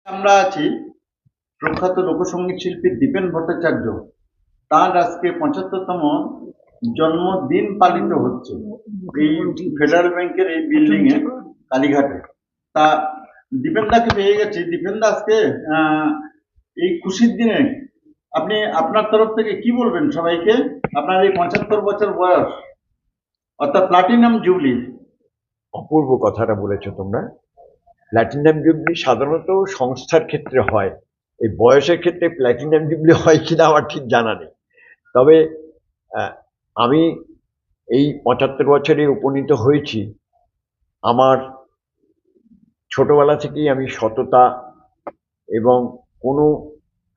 আমরা আছি প্রখ্যাত লোকসঙ্গীত শিল্পী দীপেন ভট্টাচার্য। তার আজকে 75তম জন্মদিন পালিত হচ্ছে এই ফেডারেল ব্যাংকের এই বিল্ডিং এ কালীঘাটে। তা দীপেন দাকে পেয়ে গেছি। দীপেন দা আজকে এই খুশির দিনে আপনি আপনার তরফ থেকে কি বলবেন সবাইকে? আপনার এই 75 বছর বয়স, অর্থাৎ প্লাটিনাম জুবলি। অপূর্ব কথাটা বলেছো তোমরা। প্ল্যাটিনাম জুবলি সাধারণত সংস্থার ক্ষেত্রে হয়, এই বয়সের ক্ষেত্রে প্ল্যাটিনাম জুবলি হয় কিনা আমার ঠিক জানা নেই। তবে আমি এই 75 বছরে উপনীত হয়েছি। আমার ছোটবেলা থেকেই আমি সততা এবং কোনো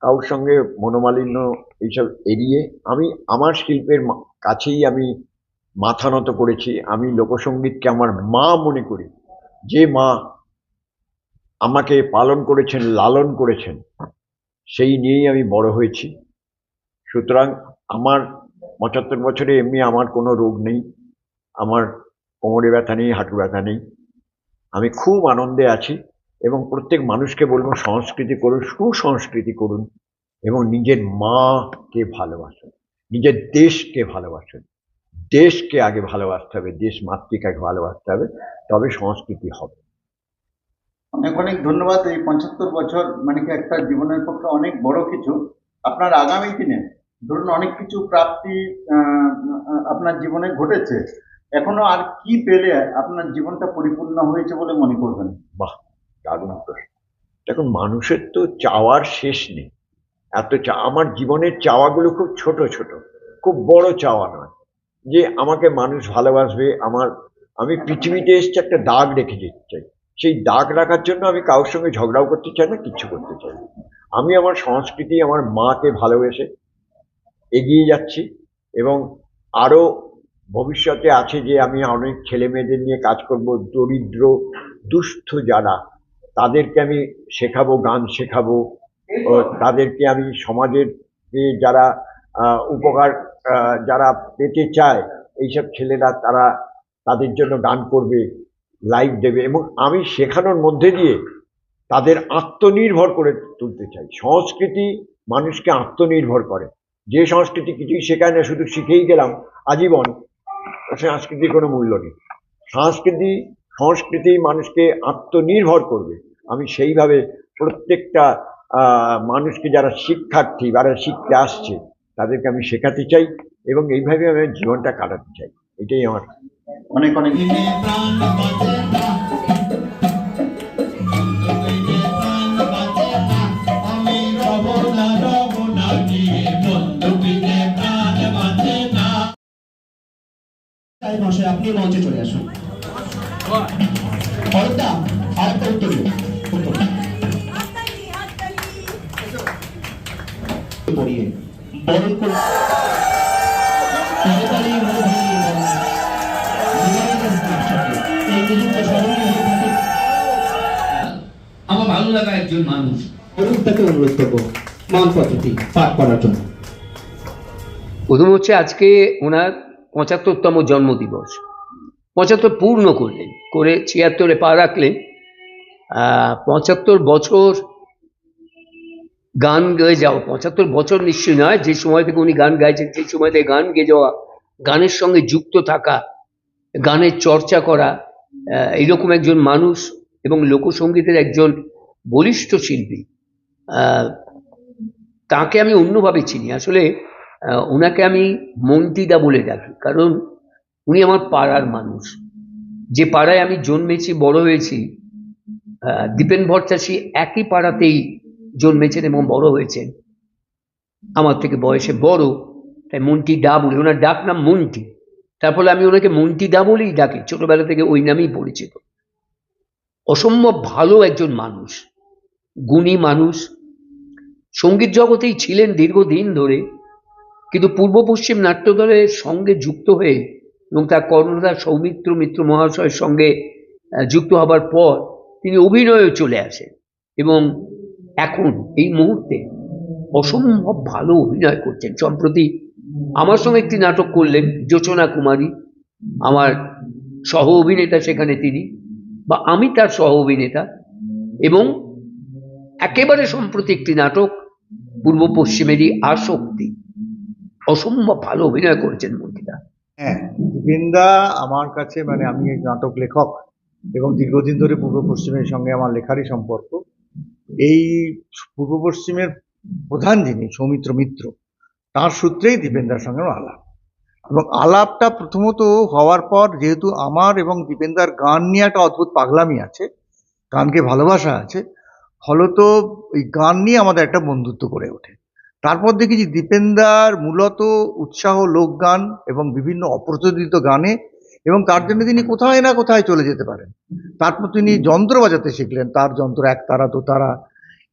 কারোর সঙ্গে মনোমালিন্য এইসব এড়িয়ে আমি আমার শিল্পের কাছেই আমি মাথা নত করেছি। আমি লোকসঙ্গীতকে আমার মা মনে করি, যে মা আমাকে পালন করেছেন, লালন করেছেন, সেই নিয়েই আমি বড় হয়েছি। সুতরাং আমার 75 বছরে এমনি আমার কোনো রোগ নেই, আমার কোমরে ব্যথা নেই, হাঁটু ব্যথা নেই। আমি খুব আনন্দে আছি এবং প্রত্যেক মানুষকে বলবো সংস্কৃতি করুন, সুসংস্কৃতি করুন এবং নিজের মাকে ভালোবাসুন, নিজের দেশকে ভালোবাসুন। দেশকে আগে ভালোবাসতে হবে, দেশ মাতৃকাকে ভালোবাসতে হবে, তবে সংস্কৃতি হবে। অনেক অনেক ধন্যবাদ। এই 75 বছর মানে কি একটা জীবনের পক্ষে অনেক বড় কিছু। আপনার আগামী দিনে ধরুন অনেক কিছু প্রাপ্তি আপনার জীবনে ঘটেছে, এখনো আর কি পেলে আপনার জীবনটা পরিপূর্ণ হয়েছে বলে মনে করবেন? বাহ, দারুণ প্রশ্ন। দেখুন, মানুষের তো চাওয়ার শেষ নেই। আমার জীবনের চাওয়াগুলো খুব ছোট ছোট, খুব বড় চাওয়া নয় যে আমাকে মানুষ ভালোবাসবে। আমি পৃথিবীতে এসেছি একটা দাগ রেখে যেতে চাই। সেই দাগ রাখার জন্য আমি কারোর সঙ্গে ঝগড়াও করতে চাই না, কিচ্ছু করতে চাই না। আমি আমার সংস্কৃতি, আমার মাকে ভালোবেসে এগিয়ে যাচ্ছি এবং আরো ভবিষ্যতে আছে যে আমি অনেক ছেলে মেয়েদের নিয়ে কাজ করব। দরিদ্র দুস্থ যারা, তাদেরকে আমি শেখাবো, গান শেখাবো। তাদেরকে আমি সমাজের যারা উপকার যারা পেতে চায়, এইসব ছেলেরা তারা তাদের জন্য গান করবে, লাইভ দেবে এবং আমি শেখানোর মধ্যে দিয়ে তাদের আত্মনির্ভর করে তুলতে চাই। সংস্কৃতি মানুষকে আত্মনির্ভর করে। যে সংস্কৃতি কিছুই শেখায় না, শুধু শিখেই গেলাম আজীবন, সংস্কৃতির কোনো মূল্য নেই। সংস্কৃতি মানুষকে আত্মনির্ভর করবে। আমি সেইভাবে প্রত্যেকটা মানুষকে, যারা শিক্ষার্থী, যারা শিখতে আসছে, তাদেরকে আমি শেখাতে চাই এবং এইভাবে আমি জীবনটা কাটাতে চাই। এটাই আমার। অনেক অনেক আপনি মঞ্চে চলে আসুন। আরেকটা উত্তর আমার ভালো লাগা একজন মানুষ, তাকে অনুরোধ করবো মান পদ্ধতি পাঠ করার জন্য। প্রথম হচ্ছে আজকে ওনার 75তম জন্মদিবস। 75 পূর্ণ করলেন, করে 76-এ পা রাখলেন। 75 বছর গান গেয়ে যাওয়া, 75 বছর নিশ্চয়ই নয়, যে সময় থেকে উনি গান গাইছেন, যে সময় থেকে গান গেয়ে যাওয়া, গানের সঙ্গে যুক্ত থাকা, গানের চর্চা করা, এইরকম একজন মানুষ এবং লোকসঙ্গীতের একজন বলিষ্ঠ শিল্পী। তাকে আমি অন্যভাবে চিনি। আসলে ওনাকে আমি মন্টিদা বলে ডাকি, কারণ উনি আমার পাড়ার মানুষ। যে পাড়ায় আমি জন্মেছি, বড় হয়েছি, দীপেন ভট্টাচার্য একই পাড়াতেই জন্মেছেন এবং বড় হয়েছেন। আমার থেকে বয়সে বড়, তাই মন্টিদা বলি। ওনার ডাক নাম মন্টি, তার ফলে আমি ওনাকে মন্টিদা বলেই ডাকি। ছোটবেলা থেকে ওই নামেই পরিচিত। অসম্ভব ভালো একজন মানুষ, গুণী মানুষ। সঙ্গীত জগতেই ছিলেন দীর্ঘদিন ধরে, কিন্তু পূর্ব পশ্চিম নাট্যদলের সঙ্গে যুক্ত হয়ে এবং তার কর্ণধার সৌমিত্র মিত্র মহাশয়ের সঙ্গে যুক্ত হবার পর তিনি অভিনয়ে চলে আসেন এবং এখন এই মুহূর্তে অসম্ভব ভালো অভিনয় করছেন। সম্প্রতি আমার সঙ্গে একটি নাটক করলেন, যোচনা কুমারী। আমার সহ অভিনেতা সেখানে তিনি, বা আমি তার সহ অভিনেতা, এবং একেবারে সম্প্রতি একটি নাটক পূর্ব পশ্চিমেরই আসক্তি, অসম্ভব ভালো অভিনয় করেছেন মন্ত্রীরা। হ্যাঁ, দীপেনদা আমার কাছে, মানে আমি এক নাটক লেখক এবং দীর্ঘদিন ধরে পূর্ব পশ্চিমের সঙ্গে আমার লেখারই সম্পর্ক। এই পূর্ব পশ্চিমের প্রধান যিনি সৌমিত্র মিত্র, তার সূত্রেই দীপেনদার সঙ্গে আমার আলাপ, এবং আলাপটা প্রথমত হওয়ার পর, যেহেতু আমার এবং দীপেনদার গান নিয়ে একটা অদ্ভুত পাগলামি আছে, গানকে ভালোবাসা আছে, ফলত ওই গান নিয়ে আমাদের একটা বন্ধুত্ব গড়ে ওঠে। তারপর দেখি যে দীপেনদার মূলত উৎসাহ লোকগান এবং বিভিন্ন অপ্রচলিত গানে, এবং তার জন্য তিনি কোথায় না কোথায় চলে যেতে পারেন। তারপর তিনি যন্ত্র বাজাতে শিখলেন, তার যন্ত্র একতারা দোতারা,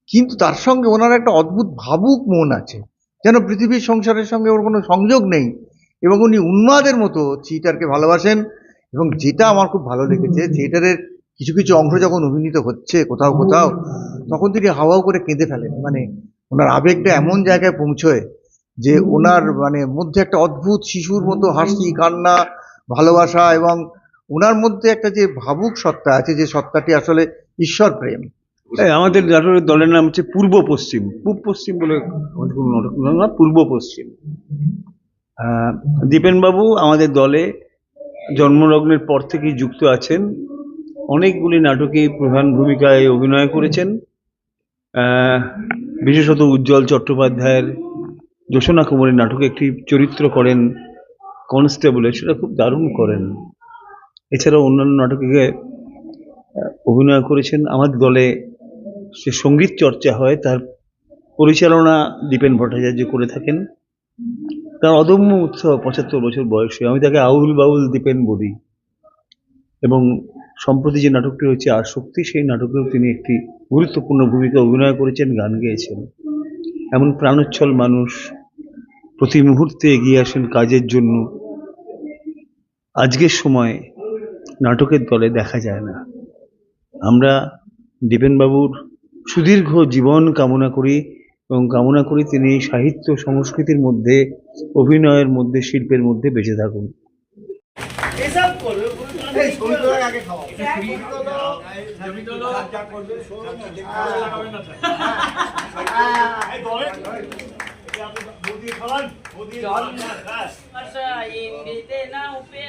কিন্তু তার সঙ্গে ওনার একটা অদ্ভুত ভাবুক মন আছে, যেন পৃথিবীর সংসারের সঙ্গে ওর কোনো সংযোগ নেই, এবং উনি উন্মাদের মতো থিয়েটারকে ভালোবাসেন। এবং যেটা আমার খুব ভালো লেগেছে, থিয়েটারের কিছু কিছু অংশ যখন অভিনীত হচ্ছে কোথাও কোথাও, তখন তিনি হাওয়াও করে কেঁদে ফেলেন। মানে ওনার আবেগটা এমন জায়গায় পৌঁছয় যে ওনার মানে মধ্যে একটা অদ্ভুত শিশুর মতো হাসি, কান্না, ভালোবাসা, এবং ওনার মধ্যে একটা যে ভাবুক সত্তা আছে, যে সত্তাটি আসলে ঈশ্বর প্রেম। আমাদের নাটকের দলের নাম হচ্ছে পূর্ব পশ্চিম। পূব পশ্চিম বলে আমাদের কোনো নাটক না, পূর্ব পশ্চিম। দীপেনবাবু আমাদের দলে জন্মলগ্নের পর থেকেই যুক্ত আছেন। অনেকগুলি নাটকে প্রধান ভূমিকায় অভিনয় করেছেন। বিশেষত উজ্জ্বল চট্টোপাধ্যায়ের জোসনা কুমারী নাটকে একটি চরিত্র করেন কনস্টেবলের, সেটা খুব দারুণ করেন। এছাড়াও অন্যান্য নাটকে অভিনয় করেছেন। আমাদের দলে যে সঙ্গীত চর্চা হয় তার পরিচালনা দীপেন ভট্টাচার্য করে থাকেন। তার অদম্য উৎসাহ, 75 বছর বয়সে। আমি তাকে আউল বাউল দীপেন বলি। এবং সম্প্রতি যে নাটকটি হচ্ছে আসক্তি, সেই নাটকেও তিনি একটি গুরুত্বপূর্ণ ভূমিকা অভিনয় করেছেন, গান গেয়েছেন। এমন প্রাণোচ্ছল মানুষ, প্রতি মুহূর্তে এগিয়ে আসেন কাজের জন্য, আজকের সময় নাটকের দলে দেখা যায় না। আমরা দীপেনবাবুর সুদীর্ঘ জীবন কামনা করি, এবং কামনা করি তিনি সাহিত্য সংস্কৃতির মধ্যে, অভিনয়ের মধ্যে, শিল্পের মধ্যে বেঁচে থাকুন। Invite na o pé.